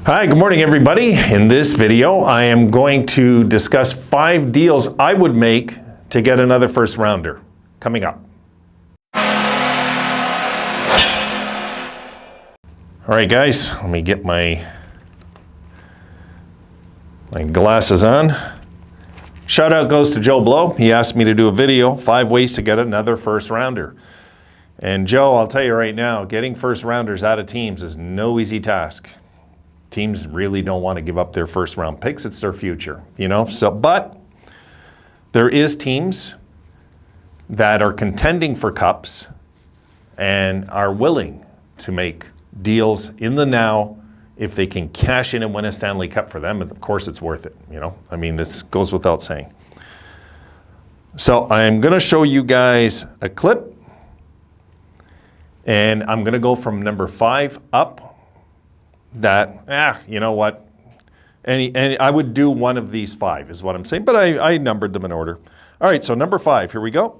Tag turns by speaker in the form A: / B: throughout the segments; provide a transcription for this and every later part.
A: Hi, good morning everybody. In this video, I am going to discuss 5 deals I would make to get another first rounder coming up. All right guys, let me get my glasses on. Shout out goes to Joe Blow. He asked me to do a video, 5 ways to get another first rounder. And Joe, I'll tell you right now, getting first rounders out of teams is no easy task. Teams really don't want to give up their first round picks. It's their future, you know? But there is teams that are contending for cups and are willing to make deals in the now if they can cash in and win a Stanley Cup for them. And of course, it's worth it, you know? I mean, this goes without saying. So I'm going to show you guys a clip, and I'm going to go from number 5 up. That, you know what, and I would do one of these 5 is what I'm saying, but I numbered them in order. All right, so number 5, here we go.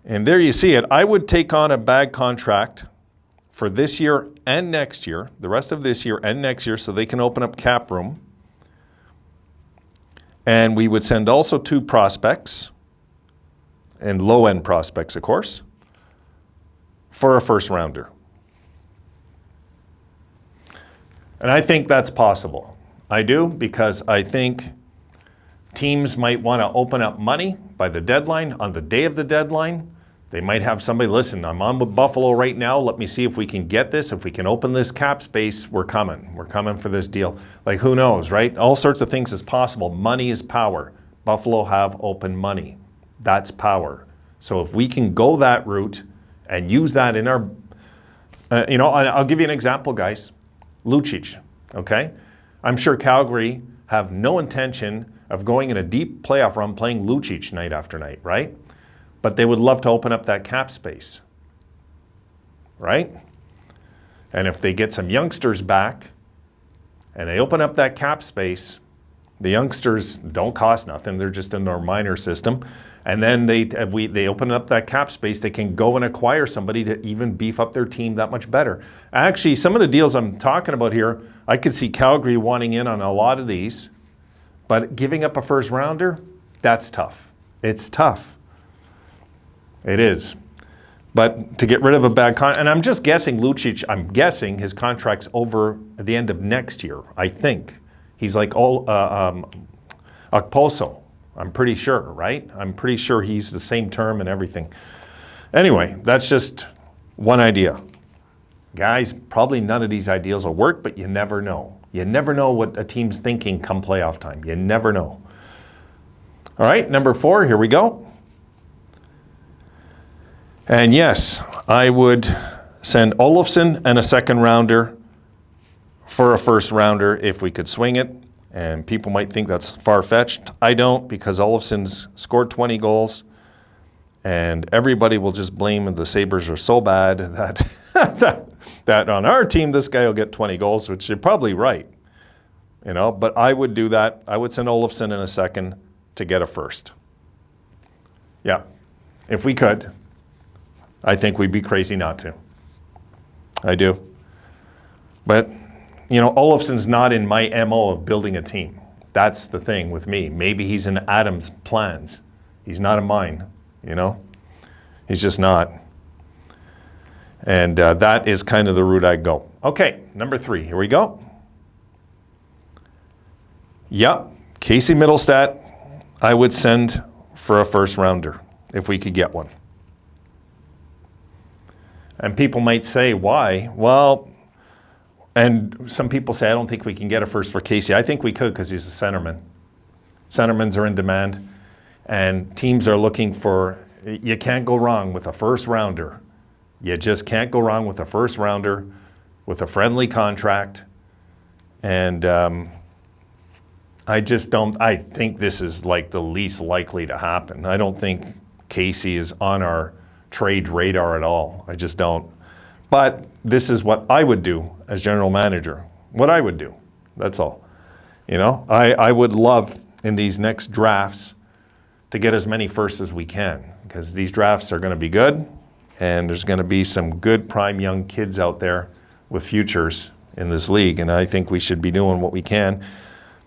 A: And there you see it. I would take on a bag contract for this year and next year, the rest of this year and next year, so they can open up cap room. And we would send also 2 prospects, and low-end prospects, of course, for a first rounder. And I think that's possible. I do, because I think teams might want to open up money by the deadline, on the day of the deadline. They might have somebody, listen, I'm on with Buffalo right now. Let me see if we can get this. If we can open this cap space, we're coming. We're coming for this deal. Like, who knows, right? All sorts of things is possible. Money is power. Buffalo have open money. That's power. So if we can go that route and use that in our, you know, I'll give you an example, guys. Lucic, okay? I'm sure Calgary have no intention of going in a deep playoff run playing Lucic night after night, right? But they would love to open up that cap space, right? And if they get some youngsters back and they open up that cap space, the youngsters don't cost nothing. They're just in our minor system. And then they open up that cap space, they can go and acquire somebody to even beef up their team that much better. Actually, some of the deals I'm talking about here, I could see Calgary wanting in on a lot of these, but giving up a first rounder, that's tough. It's tough. It is. But to get rid of a bad contract, and I'm just guessing Lucic, I'm guessing his contract's over at the end of next year, I think. He's like Okposo. I'm pretty sure, right? I'm pretty sure he's the same term and everything. Anyway, that's just one idea. Guys, probably none of these ideas will work, but you never know. You never know what a team's thinking come playoff time. You never know. All right, number 4, here we go. And yes, I would send Olofsson and a second rounder for a first rounder if we could swing it. And people might think that's far-fetched. I don't, because Olofsson's scored 20 goals, and everybody will just blame the Sabres are so bad that that on our team this guy will get 20 goals, which you're probably right, you know. But I would do that. I would send Olofsson in a second to get a first. Yeah, if we could. I think we'd be crazy not to. I do. But you know, Olofsson's not in my MO of building a team. That's the thing with me. Maybe he's in Adam's plans. He's not in mine, you know? He's just not. And that is kind of the route I go. Okay, number 3, here we go. Yep, Casey Mittelstadt, I would send for a first rounder if we could get one. And people might say, why? Well, and some people say, I don't think we can get a first for Casey. I think we could, because he's a centerman. Centermans are in demand, and teams are looking for, you can't go wrong with a first rounder. You just can't go wrong with a first rounder with a friendly contract. And I think this is like the least likely to happen. I don't think Casey is on our trade radar at all. I just don't. But this is what I would do as general manager. What I would do, that's all. You know, I would love in these next drafts to get as many firsts as we can, because these drafts are going to be good, and there's going to be some good prime young kids out there with futures, in this league, and I think we should be doing what we can.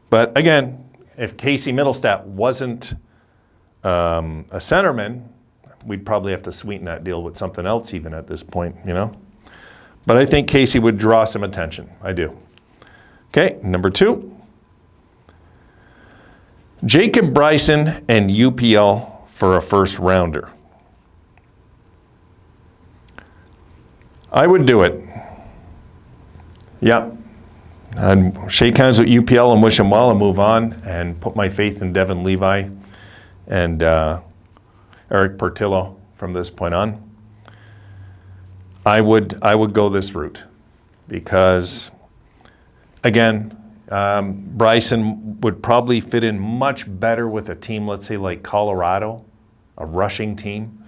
A: But again, if Casey Mittelstadt wasn't a centerman, we'd probably have to sweeten that deal with something else even at this point, you know? But I think Casey would draw some attention. I do. Okay, number 2. Jacob Bryson and UPL for a first rounder. I would do it. Yeah. I'd shake hands with UPL and wish him well and move on and put my faith in Devin Levi and Eric Portillo from this point on. I would go this route because, again, Bryson would probably fit in much better with a team, let's say like Colorado, a rushing team.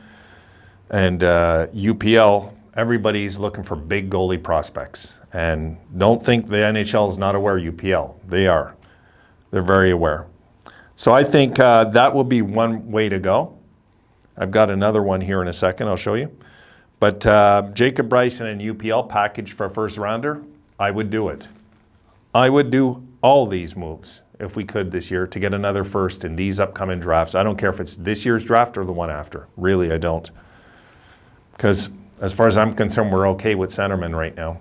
A: And UPL, everybody's looking for big goalie prospects. And don't think the NHL is not aware of UPL. They are. They're very aware. So I think that will be one way to go. I've got another one here in a second. I'll show you. But Jacob Bryson and UPL package for a first rounder, I would do it. I would do all these moves if we could this year to get another first in these upcoming drafts. I don't care if it's this year's draft or the one after. Really, I don't. Because as far as I'm concerned, we're okay with centerman right now.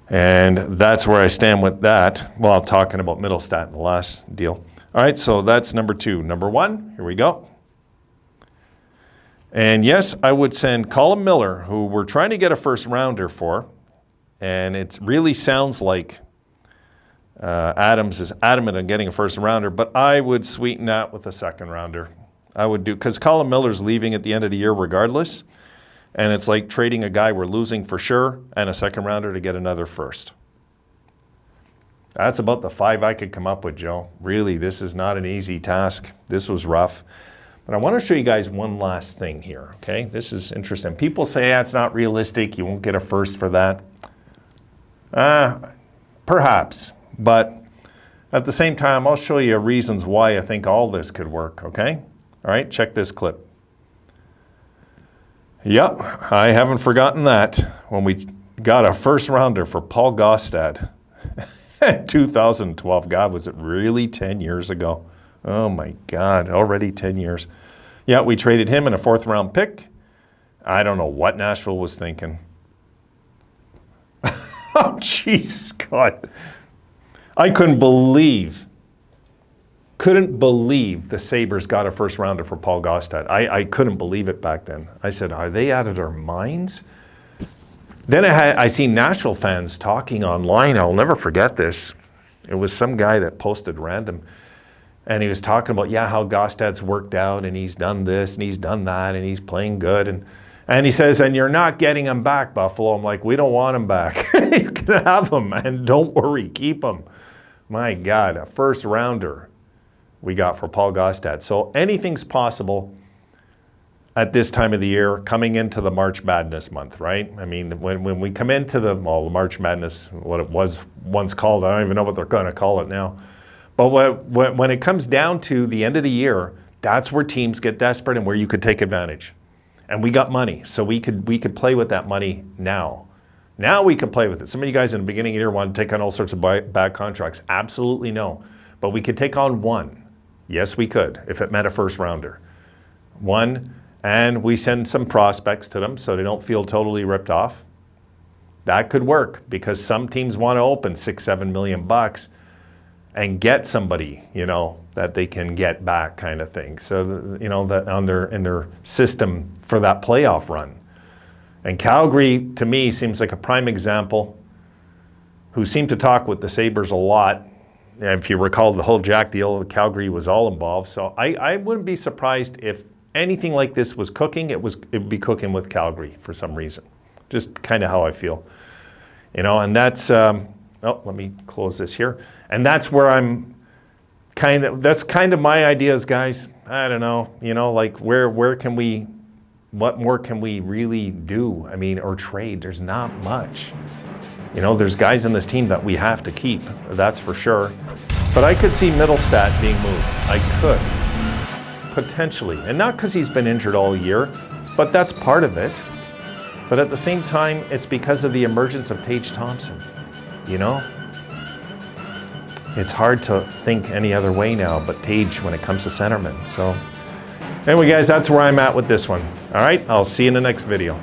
A: And that's where I stand with that. Well, talking about Mittelstadt in the last deal. All right, so that's number 2. Number 1, here we go. And yes, I would send Colin Miller, who we're trying to get a first rounder for. And it really sounds like Adams is adamant on getting a first rounder, but I would sweeten that with a second rounder. I would do, because Colin Miller's leaving at the end of the year regardless. And it's like trading a guy we're losing for sure and a second rounder to get another first. That's about the 5 I could come up with, Joe. Really, this is not an easy task. This was rough. But I want to show you guys one last thing here, okay? This is interesting. People say, it's not realistic. You won't get a first for that. Perhaps. But at the same time, I'll show you reasons why I think all this could work, okay? All right, check this clip. Yep, I haven't forgotten that when we got a first rounder for Paul Gaustad in 2012. God, was it really 10 years ago? Oh my God, already 10 years. Yeah, we traded him in a 4th round pick. I don't know what Nashville was thinking. Oh, jeez, God. I couldn't believe the Sabres got a first rounder for Paul Gaustad. I couldn't believe it back then. I said, are they out of their minds? Then I seen Nashville fans talking online. I'll never forget this. It was some guy that posted random, and he was talking about, how Gaustad's worked out, and he's done this, and he's done that, and he's playing good. And he says, and you're not getting him back, Buffalo. I'm like, we don't want him back. You can have him, and don't worry, keep him. My God, a first rounder we got for Paul Gaustad. So anything's possible at this time of the year, coming into the March Madness month, right? I mean, when we come into the March Madness, what it was once called, I don't even know what they're going to call it now. But when it comes down to the end of the year, that's where teams get desperate and where you could take advantage. And we got money, so we could play with that money now. Now we could play with it. Some of you guys in the beginning of the year wanted to take on all sorts of bad contracts. Absolutely no. But we could take on one. Yes, we could, if it meant a first rounder. One, and we send some prospects to them so they don't feel totally ripped off. That could work because some teams want to open $6-7 million and get somebody, that they can get back, kind of thing. So, that in their system for that playoff run. And Calgary, to me, seems like a prime example, who seemed to talk with the Sabres a lot. If you recall the whole Jack deal, Calgary was all involved. So I wouldn't be surprised if anything like this was cooking. It would be cooking with Calgary for some reason. Just kind of how I feel. And that's, let me close this here. And that's where I'm that's kind of my ideas, guys. I don't know, like where can we, what more can we really do? I mean, or trade? There's not much. There's guys in this team that we have to keep, that's for sure. But I could see Mittelstadt being moved. I could, potentially. And not because he's been injured all year, but that's part of it. But at the same time, it's because of the emergence of Tage Thompson, you know? It's hard to think any other way now but Tage when it comes to centermen. So anyway, guys, that's where I'm at with this one. All right, I'll see you in the next video.